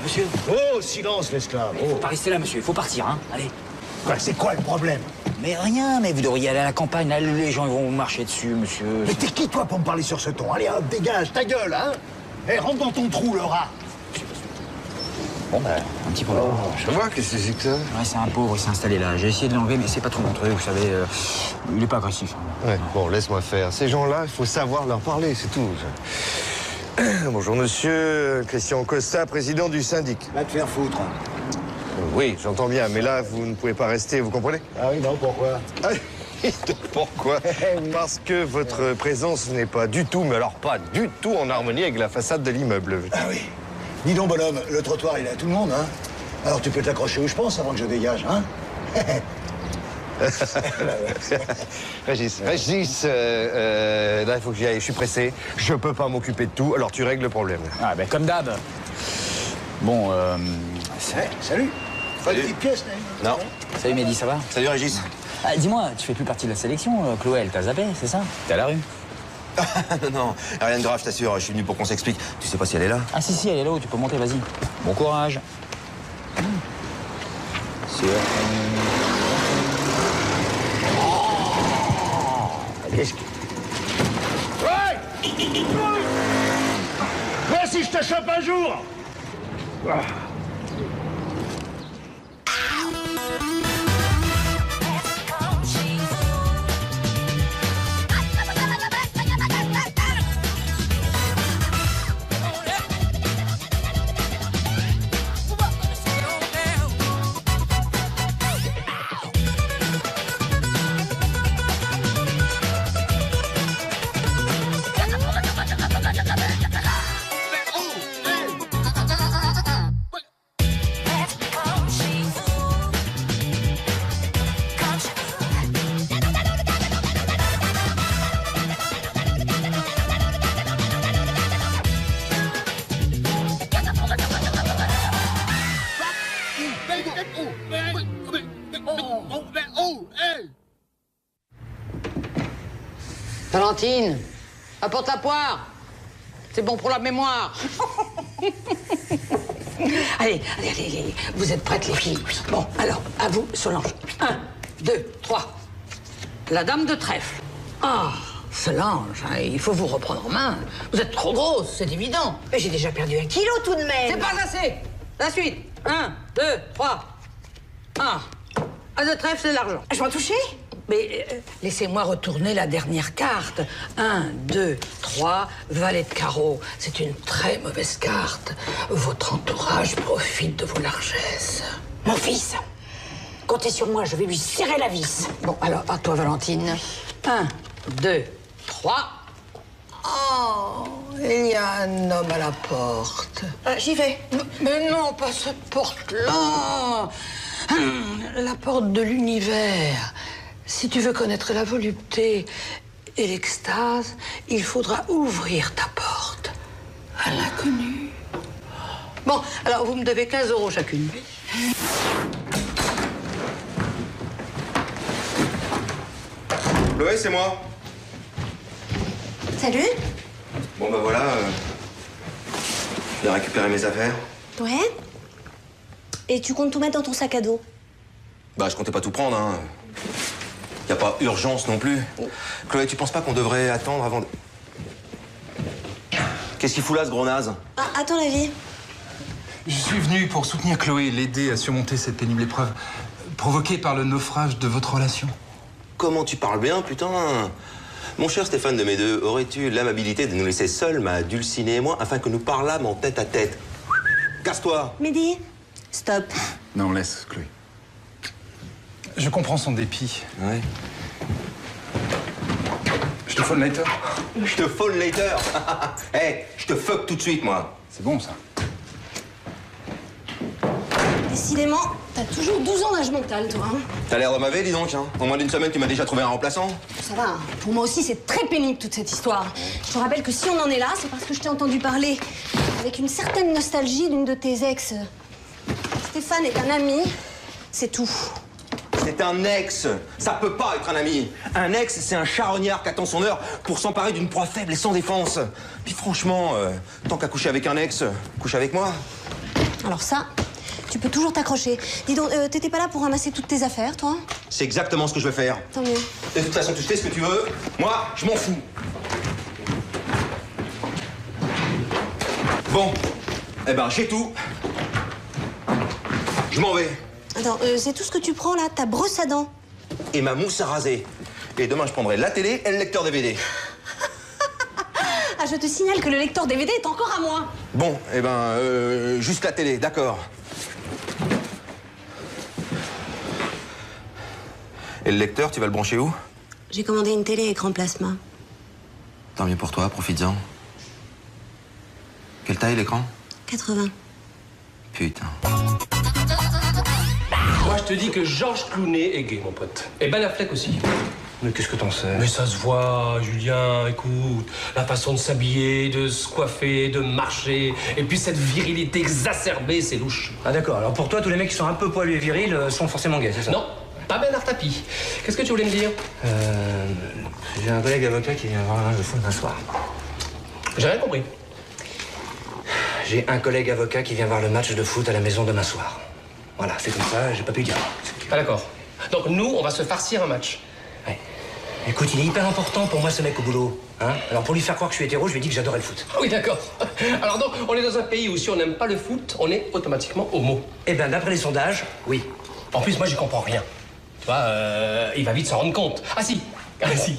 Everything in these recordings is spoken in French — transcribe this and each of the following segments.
Monsieur. Oh, silence, l'esclave. Il faut pas rester là, monsieur. Il faut partir, hein. Allez. Quoi, c'est quoi le problème? Mais rien, mais vous devriez aller à la campagne. Là, les gens ils vont vous marcher dessus, monsieur. Mais t'es qui, toi, pour me parler sur ce ton? Allez, hop, dégage, ta gueule, hein? Eh, rentre dans ton trou, le rat. Bon, bah, un petit peu. Oh, je vois, qu'est-ce que c'est que ça? Ouais, c'est un pauvre, il s'est installé là. J'ai essayé de l'enlever, mais c'est pas trop mon truc, vous savez. Il est pas agressif. Hein. Ouais, bon, laisse-moi faire. Ces gens-là, il faut savoir leur parler, c'est tout. Bonjour, monsieur Christian Costa, président du syndic. Va te faire foutre. Oui, j'entends bien, mais là, vous ne pouvez pas rester, vous comprenez? Ah oui, non, pourquoi? Pourquoi? Parce que votre présence n'est pas du tout, mais alors pas du tout en harmonie avec la façade de l'immeuble. Ah oui. Dis donc, bonhomme, le trottoir, il est à tout le monde, hein? Alors tu peux t'accrocher où je pense avant que je dégage, hein? Régis, là, il faut que j'y aille, je suis pressé. Je peux pas m'occuper de tout, alors tu règles le problème. Ah, ben, comme d'hab. Bon, Salut. Pas de petite pièce, Non. Salut, Mehdi, ça va? Salut Régis. Ah, dis-moi, tu fais plus partie de la sélection, Chloé, elle t'a zappé, c'est ça? T'es à la rue? Non, rien de grave, je t'assure, je suis venu pour qu'on s'explique. Tu sais pas si elle est là? Ah, si, elle est là-haut, tu peux monter, vas-y. Bon courage. Qu'est-ce que... Ouais! Ouais, si je te chope un jour! Valentine, apporte la poire. C'est bon pour la mémoire. allez, vous êtes prêtes, les filles? Bon, alors, à vous, Solange. 1, 2, 3. La dame de trèfle. Ah, Solange, hein, il faut vous reprendre en main. Vous êtes trop grosse, c'est évident. Mais j'ai déjà perdu 1 kilo tout de même. C'est pas assez. La suite. 1, 2, 3. Ah, as de trèfle, c'est l'argent. Je vais en toucher? Mais laissez-moi retourner la dernière carte. 1, 2, 3, valet de carreau. C'est une très mauvaise carte. Votre entourage profite de vos largesses. Mon fils, comptez sur moi, je vais lui serrer la vis. Bon, alors, à toi, Valentine. 1, 2, 3. Oh, il y a un homme à la porte. J'y vais. Mais non, pas cette porte-là. La porte de l'univers. Si tu veux connaître la volupté et l'extase, il faudra ouvrir ta porte à l'inconnu. Bon, alors vous me devez 15 € chacune. Chloé, c'est moi. Salut. Bon, bah voilà. Je vais récupérer mes affaires. Ouais. Et tu comptes tout mettre dans ton sac à dos? Bah, je comptais pas tout prendre, hein. Y a pas urgence non plus. Chloé, tu penses pas qu'on devrait attendre avant de... Qu'est-ce qu'il fout là, ce gros naze? Ah, à ton avis? Je suis venu pour soutenir Chloé et l'aider à surmonter cette pénible épreuve provoquée par le naufrage de votre relation. Comment tu parles bien, putain? Mon cher Stéphane de Médeux, aurais-tu l'amabilité de nous laisser seuls, ma Dulcinée et moi, afin que nous parlâmes en tête à tête? Casse-toi! Mehdi, stop. Non, laisse, Chloé. Je comprends son dépit. Ouais. Je te phone later. Je te phone later. Hey, je te fuck tout de suite, moi. C'est bon, ça. Décidément, t'as toujours 12 ans d'âge mental, toi. Hein. T'as l'air de m'aver, dis donc, hein. En moins d'une semaine, tu m'as déjà trouvé un remplaçant. Ça va, hein. Pour moi aussi, c'est très pénible, toute cette histoire. Je te rappelle que si on en est là, c'est parce que je t'ai entendu parler avec une certaine nostalgie d'une de tes ex. Stéphane est un ami, c'est tout. C'est un ex. Ça peut pas être un ami. Un ex, c'est un charognard qui attend son heure pour s'emparer d'une proie faible et sans défense. Puis franchement, tant qu'à coucher avec un ex, couche avec moi. Alors ça, tu peux toujours t'accrocher. Dis donc, t'étais pas là pour ramasser toutes tes affaires, toi? C'est exactement ce que je veux faire. Tant mieux. De toute façon, tu fais ce que tu veux. Moi, je m'en fous. Bon. Eh ben, j'ai tout. Je m'en vais. Attends, c'est tout ce que tu prends, là? Ta brosse à dents? Et ma mousse à raser. Et demain, je prendrai la télé et le lecteur DVD. Ah, je te signale que le lecteur DVD est encore à moi. Bon, eh ben, juste la télé, d'accord. Et le lecteur, tu vas le brancher où? J'ai commandé une télé écran plasma. Tant mieux pour toi, profites-en. Quelle taille l'écran? 80. Putain. Moi, je te dis que Georges Clooney est gay, mon pote. Et Ben Affleck aussi. Mais qu'est-ce que t'en sais? Mais ça se voit, Julien, écoute. La façon de s'habiller, de se coiffer, de marcher. Et puis cette virilité exacerbée, c'est louche. Ah d'accord, alors pour toi, tous les mecs qui sont un peu poilus et virils sont forcément gays, c'est ça? Non, pas Ben Artapi. Qu'est-ce que tu voulais me dire? J'ai un collègue avocat qui vient voir le foot un soir. J'ai rien compris. J'ai un collègue avocat qui vient voir le match de foot à la maison demain soir. Voilà, c'est comme ça, j'ai pas pu dire. Ah d'accord. Donc nous, on va se farcir un match. Ouais. Écoute, il est hyper important pour moi, ce mec au boulot. Hein, alors pour lui faire croire que je suis hétéro, je lui ai dit que j'adorais le foot. Ah oui, d'accord. Alors donc, on est dans un pays où si on n'aime pas le foot, on est automatiquement homo. Eh ben, d'après les sondages, oui. En plus, moi, j'y comprends rien. Tu vois, il va vite s'en rendre compte. Ah si. Ah si.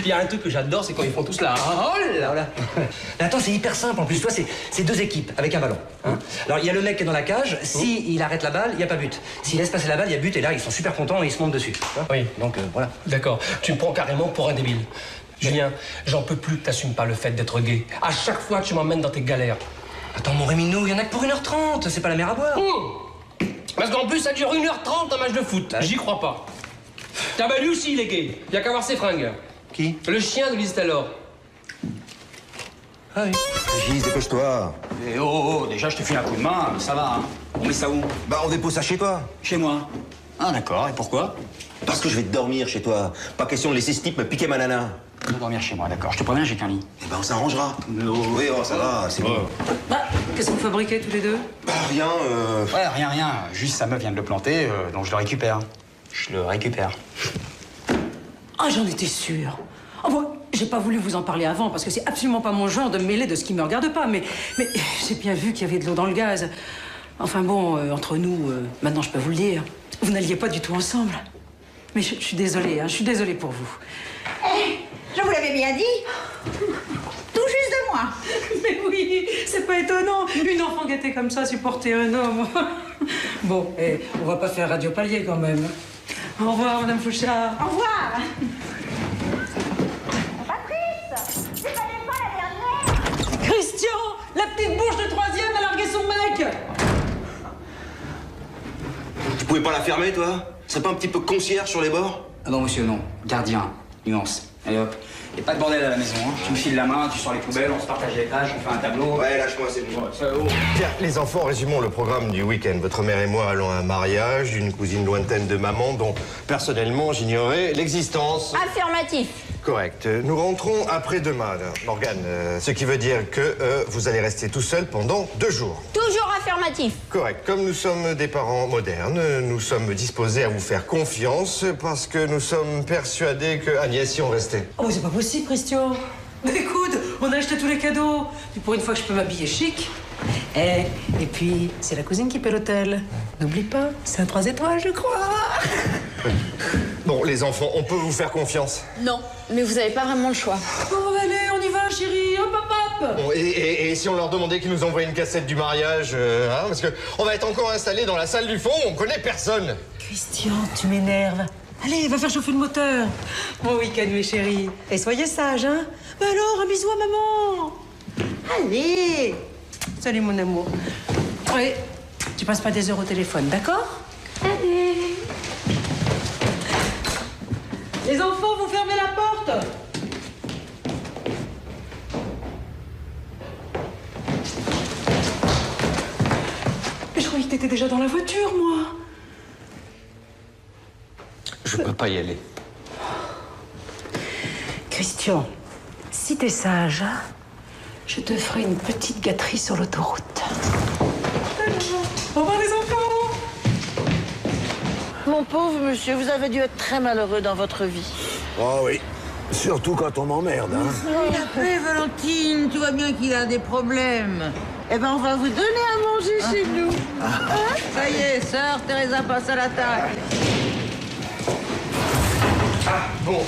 Il y a un truc que j'adore, c'est quand ils font tous là. Oh là là. Mais attends, c'est hyper simple en plus. Toi, c'est deux équipes avec un ballon. Hein. Alors, il y a le mec qui est dans la cage. Si il arrête la balle, il n'y a pas but. S'il laisse passer la balle, il y a but. Et là, ils sont super contents et ils se montent dessus. Oui. Donc, voilà. D'accord. Tu me prends carrément pour un débile. Julien, j'en peux plus que t'assumes pas le fait d'être gay. À chaque fois, tu m'emmènes dans tes galères. Attends, mon Réminou, il y en a que pour 1h30. C'est pas la mer à boire. Parce qu'en plus, ça dure 1h30 un match de foot. Ouais. J'y crois pas. Ah bah lui aussi, il est gay. Il y a qu'à voir ses fringues. Qui? Le chien de Lise Taylor. Ah oui. Gilles, dépêche-toi. Eh oh, déjà, je te file un coup de main, ça va, hein. On met ça où? Bah, on dépose ça chez toi. Chez moi. Ah, d'accord, et pourquoi? Parce que je vais dormir chez toi. Pas question de laisser ce type me piquer ma nana. Je vais dormir chez moi, d'accord. Je te préviens, j'ai qu'un lit. Eh ben, on s'arrangera. Oui, oh, ça va, c'est bon. Bah, qu'est-ce que vous fabriquez tous les deux? Bah, rien, Ouais, rien. Juste, sa meuf vient de le planter, donc je le récupère. Ah, j'en étais sûre. Oh, bon, j'ai pas voulu vous en parler avant parce que c'est absolument pas mon genre de me mêler de ce qui me regarde pas, mais j'ai bien vu qu'il y avait de l'eau dans le gaz. Enfin bon, entre nous, maintenant je peux vous le dire, vous n'alliez pas du tout ensemble. Mais je suis désolée, hein, je suis désolée pour vous. Eh, je vous l'avais bien dit. Tout juste de moi. Mais oui, c'est pas étonnant. Une enfant gâtée comme ça supporter un homme. Bon, on va pas faire radio palier quand même. Au revoir, Madame Fouchard. Au revoir. Patrice, c'est pas la dernière. Christian, la petite bouche de troisième a largué son mec. Tu pouvais pas la fermer, toi? Serais pas un petit peu concierge sur les bords? Ah non, monsieur, non. Gardien. Nuance. Allez hop. Et pas de bordel à la maison, hein. Tu me files la main, tu sors les poubelles, on se partage les tâches, on fait un tableau. Ouais, lâche-moi, c'est bon. Bien, les enfants, résumons le programme du week-end. Votre mère et moi allons à un mariage d'une cousine lointaine de maman dont, personnellement, j'ignorais l'existence. Affirmatif. Correct. Nous rentrons après-demain, Morgane. Ce qui veut dire que vous allez rester tout seul pendant 2 jours. Toujours affirmatif. Correct. Comme nous sommes des parents modernes, nous sommes disposés à vous faire confiance parce que nous sommes persuadés que Agnès y ont resté. Oh, c'est pas possible, Christian. Mais écoute, on a acheté tous les cadeaux. Puis pour une fois que je peux m'habiller chic. Et puis, c'est la cousine qui paie l'hôtel. N'oublie pas, c'est un 3 étoiles, je crois. Bon, les enfants, on peut vous faire confiance. Non, mais vous avez pas vraiment le choix. Bon, allez, on y va, chérie. Hop, hop, hop. Bon, et si on leur demandait qu'ils nous envoient une cassette du mariage, hein, parce que on va être encore installés dans la salle du fond, on connaît personne. Christian, tu m'énerves. Allez, va faire chauffer le moteur. Bon week-end, mes chéris. Et soyez sages, hein. Bah alors, un bisou à maman. Allez. Salut, mon amour. Oui, tu passes pas des heures au téléphone, d'accord? Allez. Les enfants, vous fermez la porte. Mais je croyais que t'étais déjà dans la voiture, moi. Je peux pas y aller. Christian, si t'es sage, je te ferai une petite gâterie sur l'autoroute. Salut. pauvre monsieur, vous avez dû être très malheureux dans votre vie. Oh oui. Surtout quand on m'emmerde, hein. Il a fait, Valentine, tu vois bien qu'il a des problèmes. Eh ben, on va vous donner à manger chez nous. Hein? Ça y est, sœur Teresa passe à la table. Bon,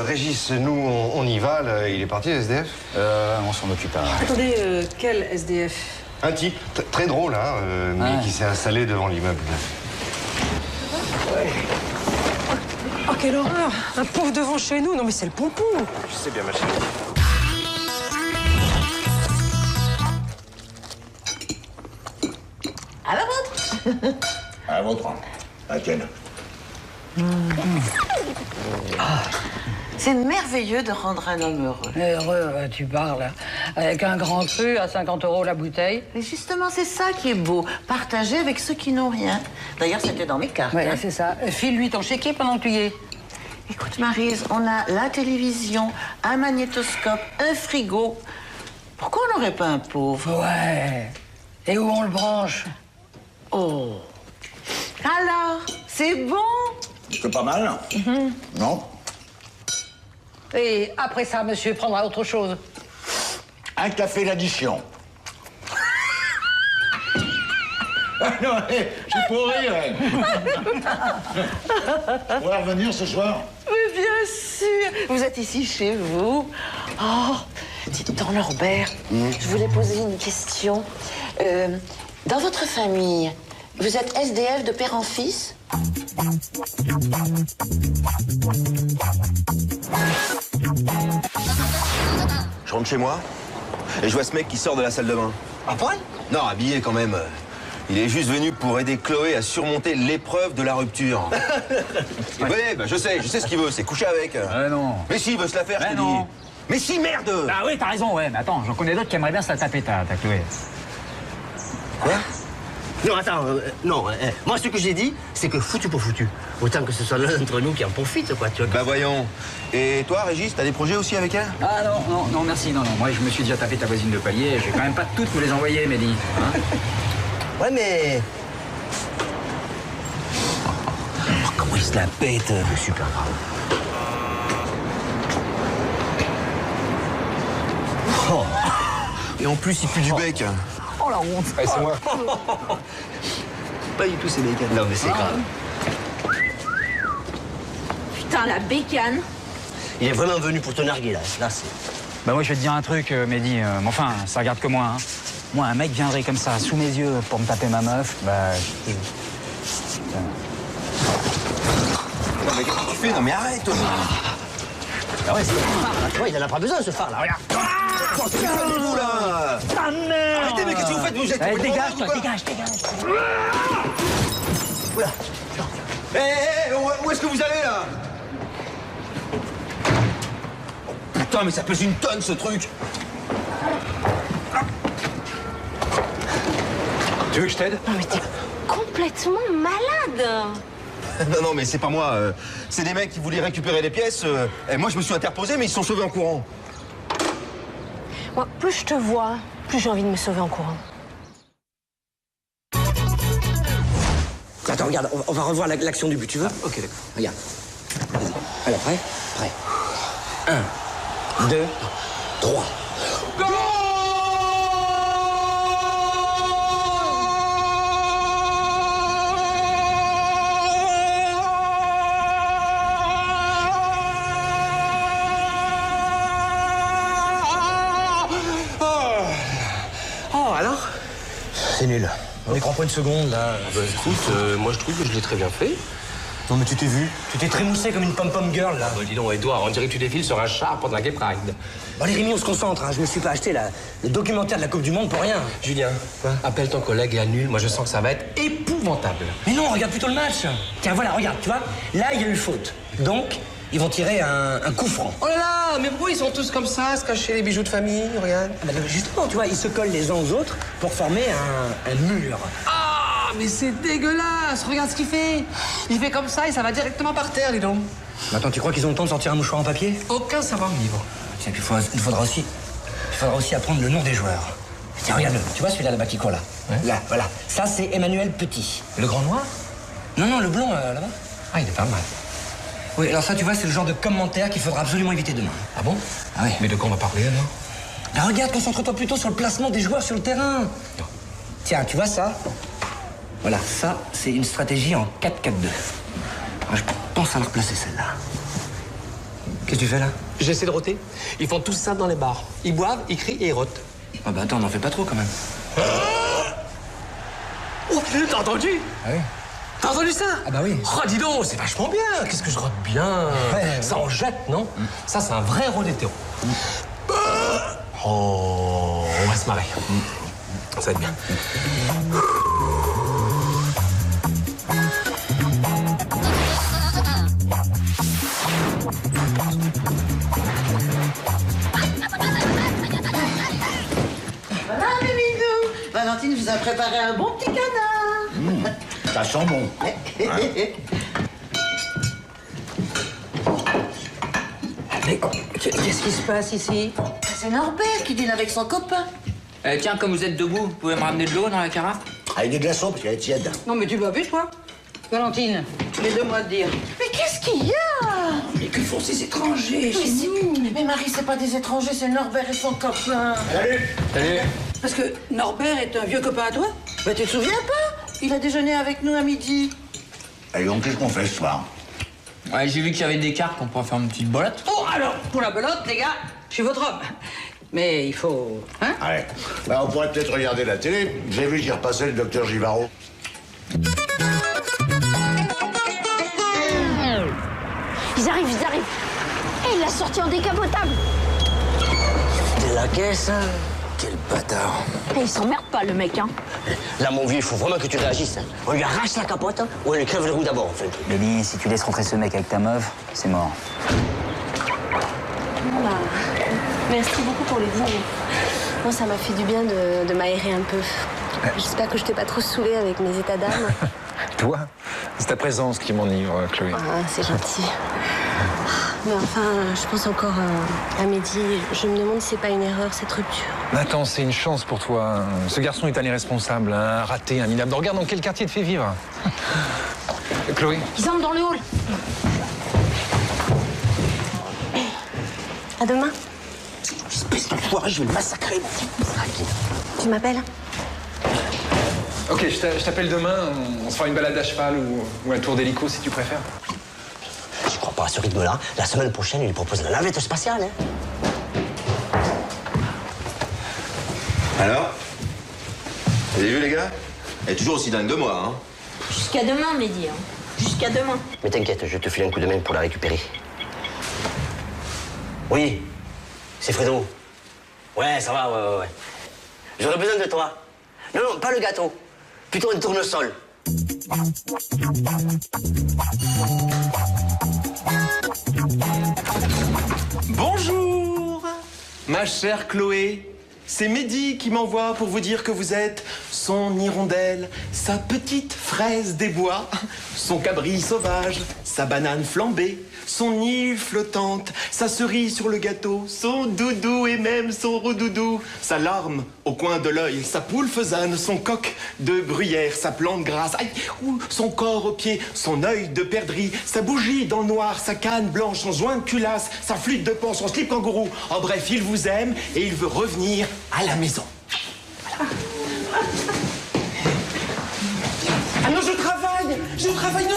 Régis, nous, on y va, là. Il est parti, le SDF? On s'en occupe. Attendez, quel SDF? Un type, très drôle, hein, mais qui s'est installé devant l'immeuble. Oh, quelle horreur! Un pauvre devant chez nous, non mais c'est le pompon! Je sais bien, ma chérie. À la vôtre. À la vôtre. À la tienne. C'est merveilleux de rendre un homme heureux. Heureux, tu parles. Avec un grand cru à 50 € la bouteille. Et justement, c'est ça qui est beau. Partager avec ceux qui n'ont rien. D'ailleurs, c'était dans mes cartes. Oui, hein. c'est ça. File-lui ton chéquier pendant que tu y es. Écoute, Maryse, on a la télévision, un magnétoscope, un frigo. Pourquoi on n'aurait pas un pauvre? Ouais. Et où on le branche? Oh. Alors, c'est bon? C'est pas mal, non? Et après ça, monsieur prendra autre chose. Un café l'addition. Ah non, c'est pour rire. On va revenir ce soir? Mais bien sûr. Vous êtes ici chez vous. Oh, dites donc, Norbert, je voulais poser une question. Dans votre famille, vous êtes SDF de père en fils? Je rentre chez moi et je vois ce mec qui sort de la salle de bain. À poil? Non, habillé quand même. Il est juste venu pour aider Chloé à surmonter l'épreuve de la rupture. Oui, bah, je sais ce qu'il veut, c'est coucher avec. Non. Mais si, il veut se la faire, je te dis. non. Mais si, merde! Ah oui, t'as raison, ouais. Mais attends, j'en connais d'autres qui aimeraient bien se la taper, ta Chloé. Quoi? Non, attends, non. Moi, ce que j'ai dit, c'est que foutu pour foutu. Autant que ce soit l'un d'entre nous qui en profite, quoi, tu vois. Bah voyons. Et toi, Régis, t'as des projets aussi avec elle? Ah non, merci, non. Moi, je me suis déjà tapé ta voisine de palier. Je vais quand même pas toutes vous les envoyer, Mehdi. Hein? Ouais, mais... Oh, comment il se la pète. Super grave. Oh. Et en plus, il pue du bec. Oh la honte. Allez, c'est moi. Pas du tout, c'est bécane. Non, mais c'est grave. Putain, la bécane. Il est vraiment venu pour te narguer, là. Là, c'est... Bah moi, je vais te dire un truc, Mehdi. Mais enfin, ça regarde que moi, hein. Moi, un mec viendrait comme ça, sous mes yeux, pour me taper ma meuf, bah... Non, mais qu'est-ce que tu fais? Non, mais arrête, toi. Ah ouais, c'est le phare, là. Tu vois, il en a pas besoin, ce phare, là. Regarde. Oh, c'est calmez-vous, là. Ta mère. Arrêtez, mais qu'est-ce que vous faites? Vous êtes complètement dégage, dingue, ou toi, quoi? dégage. Oula. Hé, où est-ce que vous allez, là? Oh, putain, mais ça pèse une tonne, ce truc. Tu veux que je t'aide? Non mais t'es complètement malade. Non, mais c'est pas moi. C'est des mecs qui voulaient récupérer les pièces. Et moi, je me suis interposé, mais ils se sont sauvés en courant. Moi, plus je te vois, plus j'ai envie de me sauver en courant. Attends, regarde, on va revoir l'action du but, tu veux? Ok, d'accord. Regarde. Vas-y. Alors, prêt? Prêt. 1, 2, 3. Oh, alors? C'est nul. On y croit pas une seconde, là. Bah écoute, moi je trouve que je l'ai très bien fait. Non, mais tu t'es vu? Tu t'es trémoussé comme une pom-pom girl, là. Bah dis donc, Edouard, on dirait que tu défiles sur un char pendant la Gay Pride. Bon, allez, Rémi, on se concentre, hein. Je me suis pas acheté le documentaire de la Coupe du Monde pour rien. Julien, appelle ton collègue et annule. Moi je sens que ça va être épouvantable. Mais non, regarde plutôt le match. Tiens, voilà, regarde, tu vois. Là, il y a eu faute. Donc, ils vont tirer un coup franc. Oh là là, mais pourquoi ils sont tous comme ça, se cacher les bijoux de famille, regarde? Ah bah, justement, tu vois, ils se collent les uns aux autres pour former un mur. Ah, mais c'est dégueulasse! Regarde ce qu'il fait! Il fait comme ça et ça va directement par terre, dis donc. Mais attends, tu crois qu'ils ont le temps de sortir un mouchoir en papier? Aucun savoir-vivre. Tiens, puis il faudra aussi apprendre le nom des joueurs. Tiens, regarde-le. Tu vois celui-là là-bas qui court là? Ouais. Là, voilà. Ça, c'est Emmanuel Petit. Le grand noir? Non, le blond, là-bas. Ah, il est pas mal. Oui, alors ça, tu vois, c'est le genre de commentaire qu'il faudra absolument éviter demain. Ah bon? Ah oui. Mais de quoi on va parler alors? Ben regarde, concentre-toi plutôt sur le placement des joueurs sur le terrain. Tiens, tu vois ça? Voilà, ça, c'est une stratégie en 4-4-2. Alors, je pense à la replacer, celle-là. Qu'est-ce que tu fais, là? J'essaie de roter. Ils font tous ça dans les bars. Ils boivent, ils crient et ils rotent. Ah bah attends, n'en fais pas trop, quand même. Oh, t'as entendu? Ah oui. T'as entendu ça? Ah bah oui. Oh, dis donc, c'est vachement bien. Qu'est-ce que je rote bien. Ouais. Ça en jette, non? Ça, c'est un vrai rôle hétéro. Oh, on va se marrer. Ça va être bien. Voilà, mes minous. Valentine vous a préparé un bon petit canard. Ça sent bon. Mais qu'est-ce qui se passe ici? C'est Norbert qui dîne avec son copain. Tiens, comme vous êtes debout, vous pouvez me ramener de l'eau dans la carafe? Avec des glaçons, parce qu'elle est tiède. Non, mais tu vas plus, toi? Valentine, les deux mois de dire. Mais qu'est-ce qu'il y a? Mais que font ces étrangers chez nous? Mais Marie, c'est pas des étrangers, c'est Norbert et son copain. Salut. Salut. Parce que Norbert est un vieux copain à toi? Bah, tu te souviens pas? Il a déjeuné avec nous à midi. Et donc, qu'est-ce qu'on fait ce soir? Ouais, j'ai vu qu'il y avait des cartes, on pourrait faire une petite bolotte. Oh, alors, pour la belote, les gars, je suis votre homme. Mais il faut... Hein? Ouais. Bah, on pourrait peut-être regarder la télé. J'ai vu qu'il repassait le docteur Givaro. Ils arrivent. Et il l'a sorti en décapotable. T'es la caisse, hein? Quel bâtard. Et il s'emmerde pas, le mec, hein. Là, mon vieux, il faut vraiment que tu réagisses. Hein. On lui arrache la capote, hein, ou on lui crève le roue d'abord, en fait. Benny, si tu laisses rentrer ce mec avec ta meuf, c'est mort. Bah, merci beaucoup pour le dîner. Moi, ça m'a fait du bien de m'aérer un peu. J'espère que je t'ai pas trop saoulée avec mes états d'âme. Toi, c'est ta présence qui m'enivre, Chloé. Ah, c'est gentil. Mais enfin, je pense encore à Mehdi. Je me demande si c'est pas une erreur, cette rupture. Attends, c'est une chance pour toi. Ce garçon est un irresponsable, un raté, un minable. Regarde dans quel quartier te fait vivre. Chloé. Ils entrent dans le hall. À demain. Espèce d'enfoiré, je vais le massacrer. Tu m'appelles? Ok, je t'appelle demain. On se fera une balade à cheval ou un tour d'hélico si tu préfères. Je crois pas à ce rythme-là. La semaine prochaine, il lui propose la navette spatiale, hein. Alors? Vous avez vu, les gars? Elle est toujours aussi dingue de moi, hein? Jusqu'à demain, Mehdi. Hein. Jusqu'à demain. Mais t'inquiète, je te file un coup de main pour la récupérer. Oui, c'est Fredo. Ouais, ça va, ouais. J'aurais besoin de toi. Non, pas le gâteau. Plutôt un tournesol. Bonjour, ma chère Chloé. C'est Mehdi qui m'envoie pour vous dire que vous êtes son hirondelle, sa petite fraise des bois, son cabri sauvage, sa banane flambée, son île flottante, sa cerise sur le gâteau, son doudou et même son redoudou, sa larme au coin de l'œil, sa poule faisane, son coq de bruyère, sa plante grasse, aïe, son corps au pied, son œil de perdrix, sa bougie dans le noir, sa canne blanche, son joint de culasse, sa flûte de pan, son slip kangourou. En bref, il vous aime et il veut revenir à la maison. Voilà. Ah non, je travaille, non, je travaille.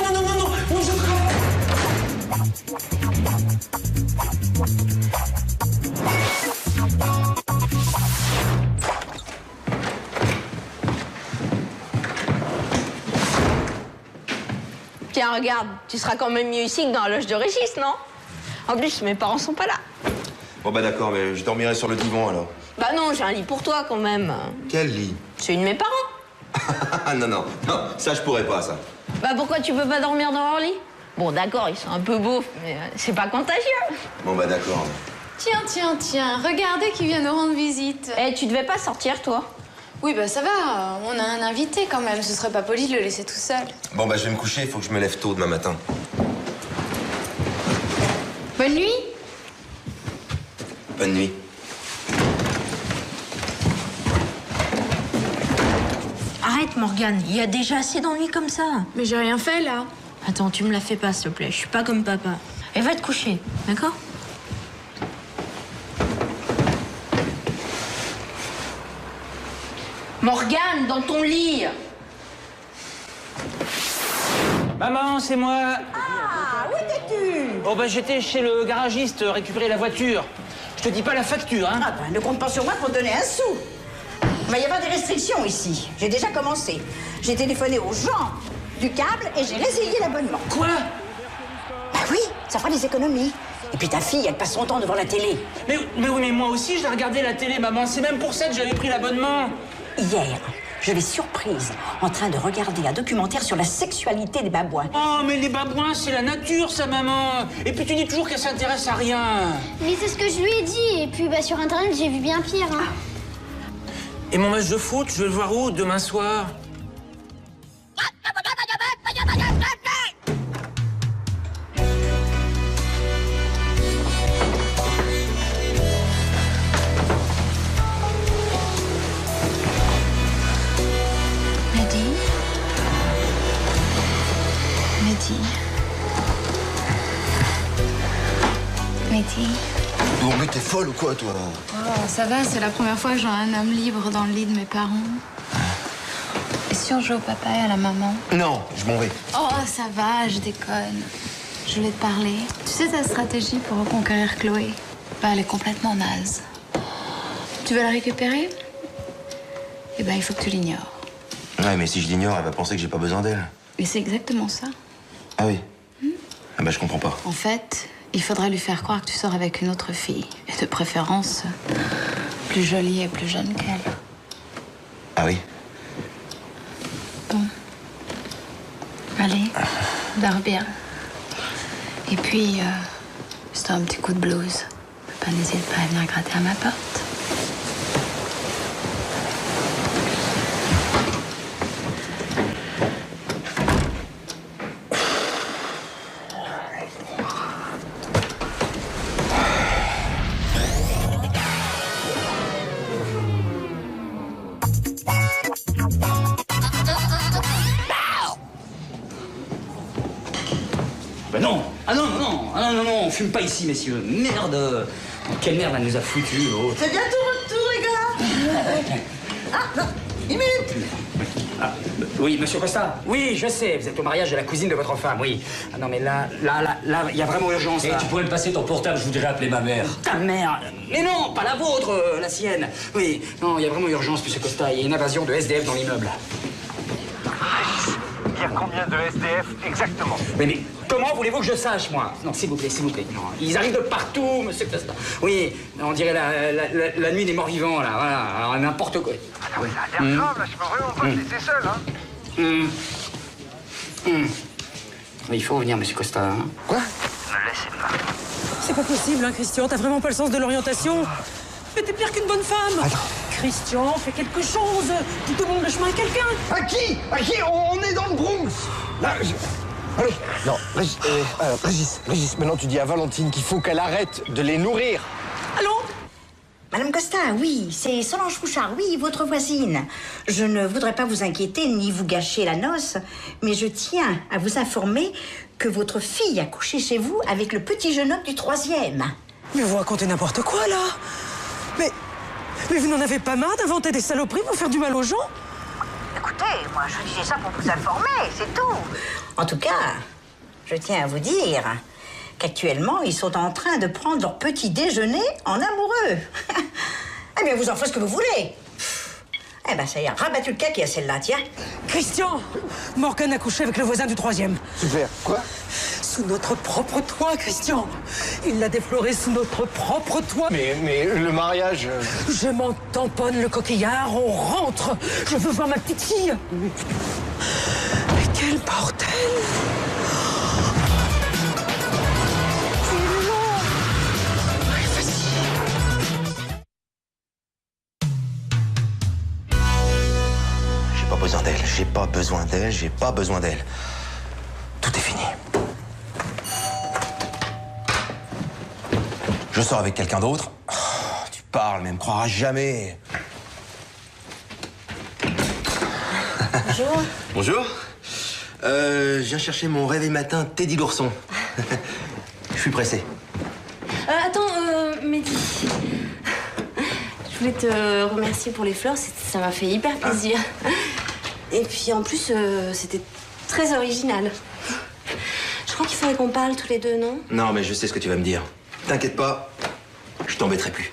Tiens, regarde, tu seras quand même mieux ici que dans la loge de Régis, non? En plus, mes parents sont pas là. Bon, bah d'accord, mais je dormirai sur le divan, alors. Bah non, j'ai un lit pour toi, quand même. Quel lit? Celui de mes parents. Ah non, ça, je pourrais pas, ça. Bah pourquoi tu peux pas dormir dans leur lit? Bon, d'accord, ils sont un peu beaufs, mais c'est pas contagieux. Bon, bah d'accord. Tiens, regardez qui vient nous rendre visite. Eh, tu devais pas sortir, toi? Oui, bah ça va, on a un invité quand même, ce serait pas poli de le laisser tout seul. Bon, bah je vais me coucher, il faut que je me lève tôt demain matin. Bonne nuit. Bonne nuit. Arrête, Morgane, il y a déjà assez d'ennuis comme ça. Mais j'ai rien fait, là. Attends, tu me la fais pas, s'il te plaît. Je suis pas comme papa. Et va te coucher, d'accord? Morgane, dans ton lit. Maman, c'est moi. Ah, où étais-tu? Oh bah j'étais chez le garagiste récupérer la voiture. Je te dis pas la facture, hein. Ah ben, ne compte pas sur moi pour te donner un sou. Il va y avoir des restrictions ici. J'ai déjà commencé. J'ai téléphoné aux gens du câble et j'ai résilié l'abonnement. Quoi? Bah oui, ça fera des économies. Et puis ta fille, elle passe son temps devant la télé. Mais oui, mais moi aussi, je l'ai regardé la télé, maman. C'est même pour ça que j'avais pris l'abonnement. Hier, je l'ai surprise en train de regarder un documentaire sur la sexualité des babouins. Oh, mais les babouins, c'est la nature, ça, maman. Et puis tu dis toujours qu'elle s'intéresse à rien. Mais c'est ce que je lui ai dit. Et puis bah, sur Internet, j'ai vu bien pire. Hein. Et mon match de foot, je vais le voir où demain soir? Mehdi. Bon, mais t'es folle ou quoi, toi? Oh, ça va, c'est la première fois que j'ai un homme libre dans le lit de mes parents. Et si on joue au papa et à la maman? Non, je m'en vais. Oh, ça va, je déconne. Je voulais te parler. Tu sais ta stratégie pour reconquérir Chloé? Bah, elle est complètement naze. Tu veux la récupérer? Eh ben, il faut que tu l'ignores. Ouais, mais si je l'ignore, elle va penser que j'ai pas besoin d'elle. Et c'est exactement ça. Ah oui? Ah bah, je comprends pas. En fait, il faudrait lui faire croire que tu sors avec une autre fille. Et de préférence, plus jolie et plus jeune qu'elle. Ah oui? Bon. Allez, dors bien. Et puis, si t'as un petit coup de blues, bah, n'hésite pas à venir gratter à ma porte. Ben non. Ah non, non, non. Ah non, non, non, on fume pas ici, messieurs. Merde. Quelle merde elle nous a foutu, l'autre. C'est bientôt retour, les gars. Ah, non, une minute. Ah, oui, monsieur Costa. Oui, je sais, vous êtes au mariage de la cousine de votre femme, oui. Ah non, mais là, il y a vraiment urgence, là. Et tu pourrais me passer ton portable, je voudrais appeler ma mère. Ta mère. Mais non, pas la vôtre, la sienne. Oui, non, il y a vraiment urgence, monsieur Costa. Il y a une invasion de SDF dans l'immeuble. Il y a combien de SDF exactement? Mais comment voulez-vous que je sache, moi? Non, s'il vous plaît, s'il vous plaît. Non, ils arrivent de partout, monsieur Costa. Oui, on dirait la nuit des morts-vivants, là, voilà. Alors, n'importe quoi. Ah non, mais ça a l'air grave, là, je peux vraiment pas te laisser seul, hein. Oui, il faut revenir, monsieur Costa. Hein. Quoi? Ne laissez pas. C'est pas possible, hein, Christian. T'as vraiment pas le sens de l'orientation. Mais t'es pire qu'une bonne femme. Attends. Christian, fais quelque chose. Tu demandes le chemin à quelqu'un. À qui? À qui? On est dans le Bronx. Là, allez. Non, Régis, maintenant tu dis à Valentine qu'il faut qu'elle arrête de les nourrir. Allô? Madame Costa, oui, c'est Solange Fouchard, oui, votre voisine. Je ne voudrais pas vous inquiéter ni vous gâcher la noce, mais je tiens à vous informer que votre fille a couché chez vous avec le petit jeune homme du 3e. Mais vous racontez n'importe quoi, là. Mais vous n'en avez pas marre d'inventer des saloperies pour faire du mal aux gens? Écoutez, moi je disais ça pour vous informer, c'est tout. En tout cas, je tiens à vous dire qu'actuellement, ils sont en train de prendre leur petit déjeuner en amoureux. Eh bien, vous en faites ce que vous voulez. Eh ben, ça y a rabattu le caquet à celle-là, tiens. Christian, Morgane a couché avec le voisin du 3e. Super, quoi? Sous notre propre toit, Christian. Il l'a défloré sous notre propre toit. Mais le mariage... Je m'en tamponne le coquillard, on rentre. Je veux voir ma petite fille. Mais quel bordel! J'ai pas besoin d'elle. Tout est fini. Je sors avec quelqu'un d'autre. Oh, tu parles, mais elle me croira jamais. Bonjour. Bonjour. Je viens chercher mon réveil matin Teddy l'ourson. Je suis pressé. Attends, Mehdi. Je voulais te remercier pour les fleurs, ça m'a fait hyper plaisir. Et puis en plus, c'était très original. Je crois qu'il faudrait qu'on parle tous les deux, non? Non, mais je sais ce que tu vas me dire. T'inquiète pas, je t'embêterai plus.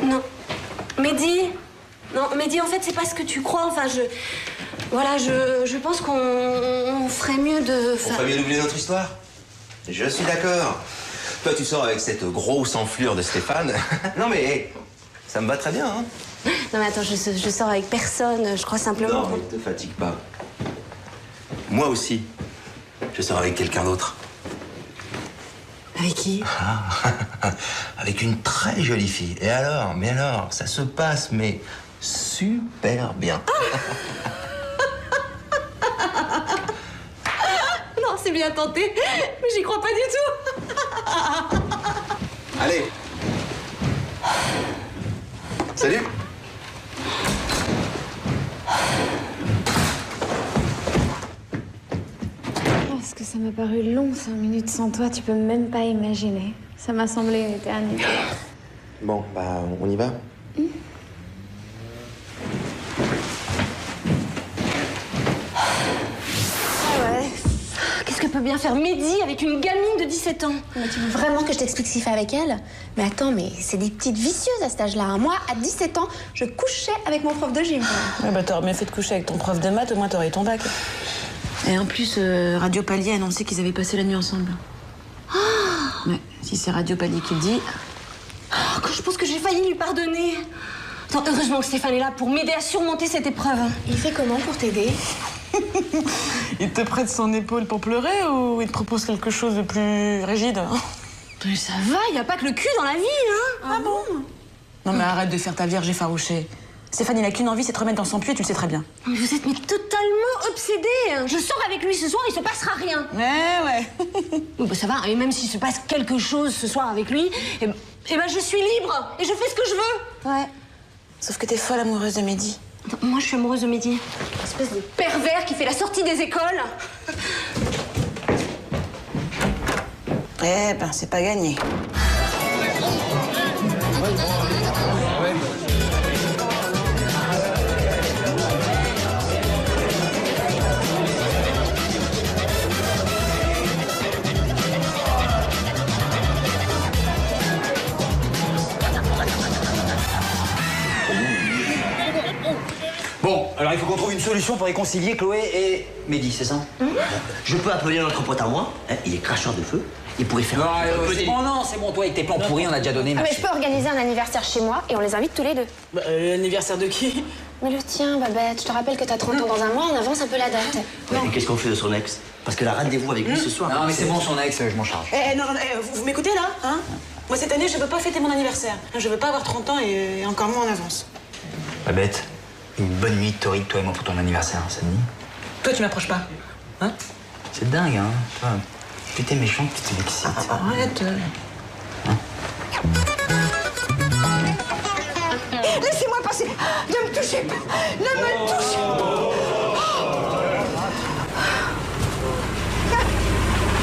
Non. Mehdi? Non, Mehdi, en fait, c'est pas ce que tu crois. Enfin, Voilà, je pense qu'on ferait mieux de... On ferait mieux d'oublier notre histoire? Je suis d'accord. Toi, tu sors avec cette grosse enflure de Stéphane. Non, mais hey, ça me va très bien, hein? Non, mais attends, je sors avec personne. Je crois simplement... Non, mais te fatigue pas. Moi aussi, je sors avec quelqu'un d'autre. Avec qui? Avec une très jolie fille. Et alors, mais alors, ça se passe, mais super bien. Non, c'est bien tenté, mais j'y crois pas du tout. Allez. Salut. Parce que ça m'a paru long, 5 minutes sans toi, tu peux même pas imaginer. Ça m'a semblé une éternité. Bon, bah, on y va? Ouais. Qu'est-ce que peut bien faire Mehdi avec une gamine de 17 ans? Mais tu veux vraiment que je t'explique ce qu'il fait avec elle? Mais attends, mais c'est des petites vicieuses à cet âge-là. Moi, à 17 ans, je couchais avec mon prof de gym. Ouais, bah t'aurais bien fait de coucher avec ton prof de maths, au moins t'aurais eu ton bac. Et en plus, Radio Palier a annoncé qu'ils avaient passé la nuit ensemble. Ouais, si c'est Radio Palier qui le dit... Oh, je pense que j'ai failli lui pardonner. Attends, heureusement que Stéphane est là pour m'aider à surmonter cette épreuve. Il fait comment pour t'aider? Il te prête son épaule pour pleurer ou il te propose quelque chose de plus rigide? Mais ça va, il n'y a pas que le cul dans la vie, hein? Ah bon? Non mais arrête de faire ta vierge effarouchée. Stéphane, il a qu'une envie, c'est de remettre dans son puits, tu le sais très bien. Mais vous êtes totalement obsédés. Je sors avec lui ce soir, il se passera rien. Ouais. Bon, bah, ça va, et même s'il se passe quelque chose ce soir avec lui, eh ben, je suis libre et je fais ce que je veux. Ouais. Sauf que t'es folle amoureuse de Mehdi. Attends, moi, je suis amoureuse de Mehdi. Espèce de pervers qui fait la sortie des écoles. Eh ben, c'est pas gagné. Bon, alors il faut qu'on trouve une solution pour réconcilier Chloé et Mehdi, c'est ça? Je peux appeler notre pote à moi, hein, il est cracheur de feu, il pourrait faire non, c'est bon, toi avec tes plans pourris, on a déjà donné, Ah, mais merci. je peux organiser un anniversaire chez moi et on les invite tous les deux. Bah, l'anniversaire de qui? Mais le tien, Babette, je te rappelle que t'as 30 ans dans un mois, on avance un peu la date. Ouais, mais qu'est-ce qu'on fait de son ex? Parce qu'elle a rendez-vous avec lui ce soir. Non, mais c'est bon, son ex, je m'en charge. Non, vous m'écoutez là, hein? Moi cette année, je veux pas fêter mon anniversaire. Je veux pas avoir 30 ans et encore moins en avance. Babette, une bonne nuit torride, toi et moi, pour ton anniversaire, ça te dit? Toi, tu m'approches pas, hein? C'est dingue, hein? Toi, plus t'es méchant, plus t'es l'excite. Arrête. Laissez-moi passer. Ne me touchez pas. Ne me touchez pas.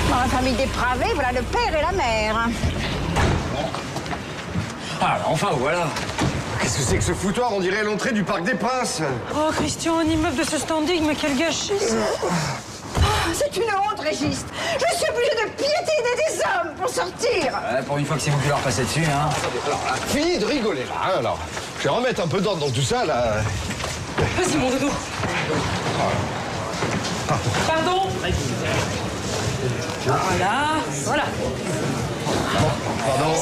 Dans la famille dépravée, voilà le père et la mère. Ah, enfin, voilà. Qu'est-ce que c'est que ce foutoir? On dirait l'entrée du Parc des Princes. Oh, Christian, un immeuble de ce standing, mais quel gâchis. C'est une honte, Régis. Je suis obligée de piétiner des hommes pour sortir. Pour une fois que c'est vous qui leur passez dessus, hein. Alors, fini de rigoler, là. Hein, alors, je vais remettre un peu d'ordre dans tout ça, là. Vas-y, mon doudou. Pardon? Voilà. Pardon.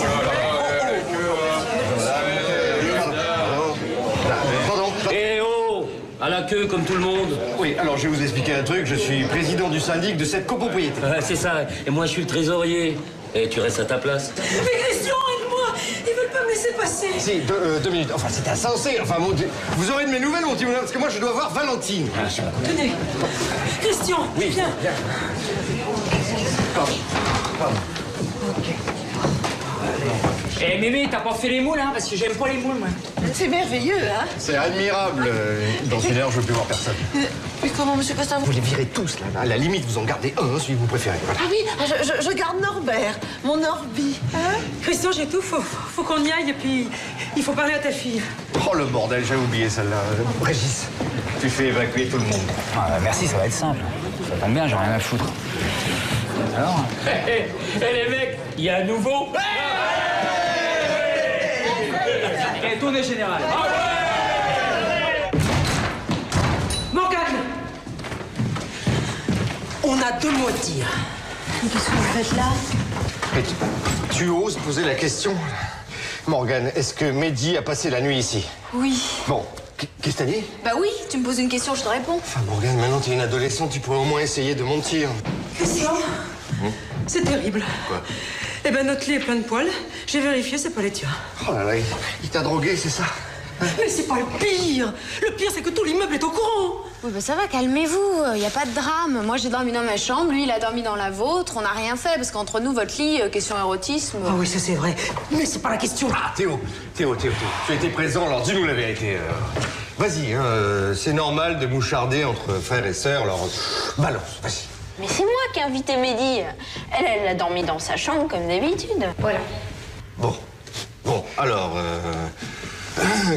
Eh oh! À la queue, comme tout le monde. Oui, alors je vais vous expliquer un truc. Je suis président du syndic de cette copropriété. C'est ça. Et moi, je suis le trésorier. Et tu restes à ta place. Mais Christian, aide-moi. Ils veulent pas me laisser passer. Si, 2 minutes. Enfin, c'est insensé. Enfin, vous aurez de mes nouvelles, mon petit bonhomme, parce que moi, je dois voir Valentine. Tenez. Christian, oui, viens. Pardon. Ok. Eh, Mémé, t'as pas fait les moules, hein, parce que j'aime pas les moules, moi. C'est merveilleux, hein? C'est admirable. Dans une heure, je veux plus voir personne. Mais comment, monsieur Costa? Vous les virez tous, là. À la limite, vous en gardez un, celui que vous préférez. Voilà. Ah oui, je garde Norbert, mon Orbi. Hein? Christian, j'ai tout. Faut qu'on y aille et puis il faut parler à ta fille. Oh, le bordel, j'avais oublié celle-là. Régis, tu fais évacuer tout le monde. Ah, merci, ça va être simple. Ça tombe bien, j'ai rien à foutre. Alors Hé, les mecs, il y a un nouveau... Eh, tournée générale. Morgane! On a 2 mots à te dire. Mais qu'est-ce que vous faites là? Mais tu oses poser la question? Morgane, est-ce que Mehdi a passé la nuit ici? Oui. Bon, qu'est-ce que t'as dit? Bah oui, tu me poses une question, je te réponds. Enfin, Morgane, maintenant t'es une adolescente, tu pourrais au moins essayer de mentir. Christian, c'est terrible. Quoi? Eh ben, notre lit est plein de poils. J'ai vérifié, c'est pas les tiens. Oh là là, il t'a drogué, c'est ça? Mais c'est pas le pire. Le pire, c'est que tout l'immeuble est au courant. Oui, bah ça va, calmez-vous. Y a pas de drame. Moi, j'ai dormi dans ma chambre, lui, il a dormi dans la vôtre. On n'a rien fait, parce qu'entre nous, votre lit, question érotisme... Ah oui, ça c'est vrai. Mais c'est pas la question. Ah, Théo. Tu as été présent, alors dis-nous la vérité. Vas-y, hein, c'est normal de moucharder entre frères et sœurs, alors balance, vas-y. Mais c'est moi qui ai invité Mehdi. Elle a dormi dans sa chambre comme d'habitude. Voilà. Bon, alors,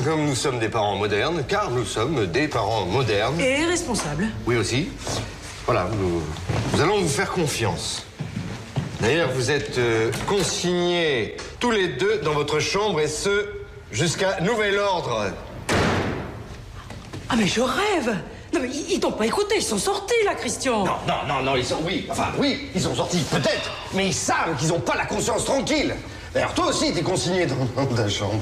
comme nous sommes des parents modernes, car nous sommes des parents modernes... Et responsables. Oui aussi. Voilà, nous allons vous faire confiance. D'ailleurs, vous êtes consignés tous les deux dans votre chambre, et ce, jusqu'à nouvel ordre. Ah mais je rêve. Non mais ils t'ont pas écouté, ils sont sortis là, Christian. Non, ils sont... Oui, ils sont sortis, peut-être, mais ils savent qu'ils n'ont pas la conscience tranquille. D'ailleurs, toi aussi, t'es consigné dans ta chambre.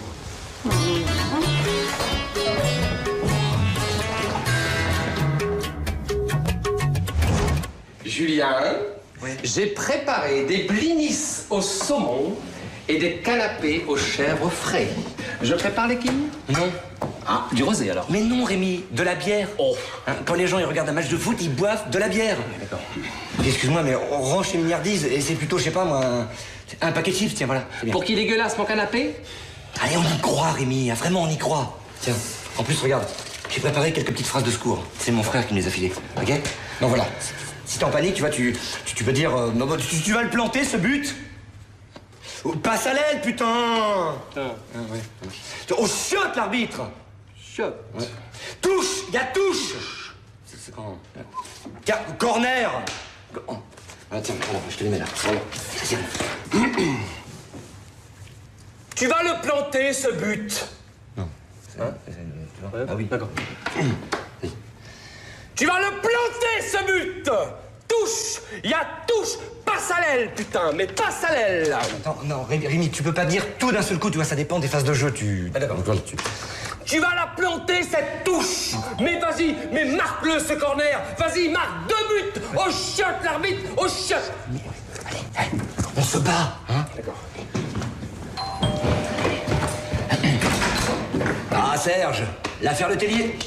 Julien, j'ai préparé des blinis au saumon et des canapés aux chèvres frais. Je prépare les quilles? Non. Ah, du rosé alors? Mais non, Rémi, de la bière. Oh. Hein, quand les gens ils regardent un match de foot, ils boivent de la bière. D'accord. Excuse-moi, mais on range chez Milliardise et c'est plutôt, je sais pas moi, un paquet de chips, tiens, voilà. Pour qu'il dégueulasse mon canapé? Allez, on y croit, Rémi, hein, vraiment, on y croit. Tiens, en plus, regarde, j'ai préparé quelques petites phrases de secours. C'est mon frère qui me les a filées, ok? Donc voilà, si t'es en panique, tu vois, tu peux dire, tu vas le planter, ce but? Passe à l'aile, putain! Oh, chiotte, l'arbitre! Chiotte. Ouais. Touche! Il y a touche! C'est quand? Corner! Ah, tiens, voilà, je te les mets là. Voilà. Tu vas le planter, ce but! Non. Hein? Ah oui. D'accord. Tu vas le planter, ce but! Touche! Il y a touche! Passe à l'aile, putain! Mais passe à l'aile! Non, Rémi, tu peux pas dire tout d'un seul coup, tu vois, ça dépend des phases de jeu, Ah d'accord. Tu vas la planter, cette touche! Mais vas-y, mais marque-le, ce corner! Vas-y, marque 2 buts! Au chiotte, l'arbitre! Au chiotte! Allez, on se bat, hein? D'accord. Ah, Serge, l'affaire Le Tellier.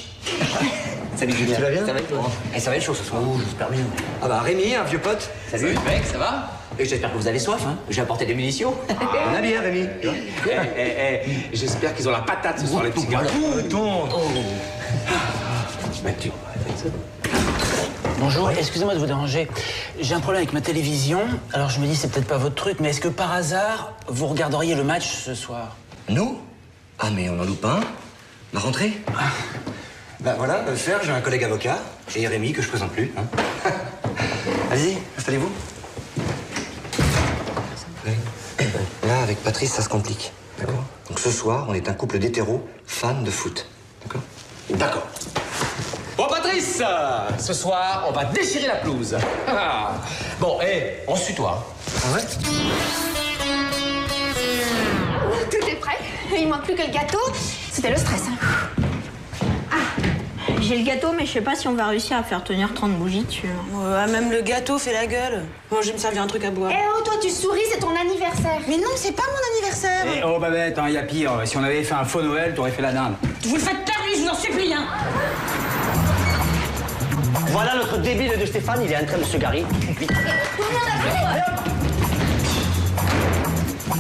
Salut Julien. Tu vas bien? Ça va être chaud. Ça va être chaud ce soir. Oh, j'espère bien. Ah bah Rémi, un vieux pote. Salut. Mec, ça va? Et j'espère que vous avez soif, hein? J'ai apporté des munitions. On a bien, Rémi. J'espère qu'ils ont la patate ce soir, les petits gars. Mathieu. Bonjour, excusez-moi de vous déranger. J'ai un problème avec ma télévision, alors je me dis c'est peut-être pas votre truc, mais est-ce que par hasard, vous regarderiez le match ce soir? Nous? Ah mais on en loupe pas un. Ma rentrée? Bah voilà, Serge, j'ai un collègue avocat, et Rémi, que je présente plus. Hein. Allez-y, installez-vous. Là, avec Patrice, ça se complique. D'accord? Donc ce soir, on est un couple d'hétéros fans de foot. D'accord? D'accord. Bon, Patrice, ce soir, on va déchirer la pelouse. Bon, on se tutoie. Ah ouais? Tout est prêt. Il manque plus que le gâteau. C'était le stress. J'ai le gâteau, mais je sais pas si on va réussir à faire tenir 30 bougies dessus. Même le gâteau fait la gueule. Moi, je vais me servir un truc à boire. Eh oh, toi, tu souris, c'est ton anniversaire. Mais non, c'est pas mon anniversaire. Eh oh, Babette, il y a pire. Si on avait fait un faux Noël, t'aurais fait la dinde. Vous le faites taire, lui, je vous en supplie, hein. Voilà notre débile de Stéphane, il est en train de se garer. Salut.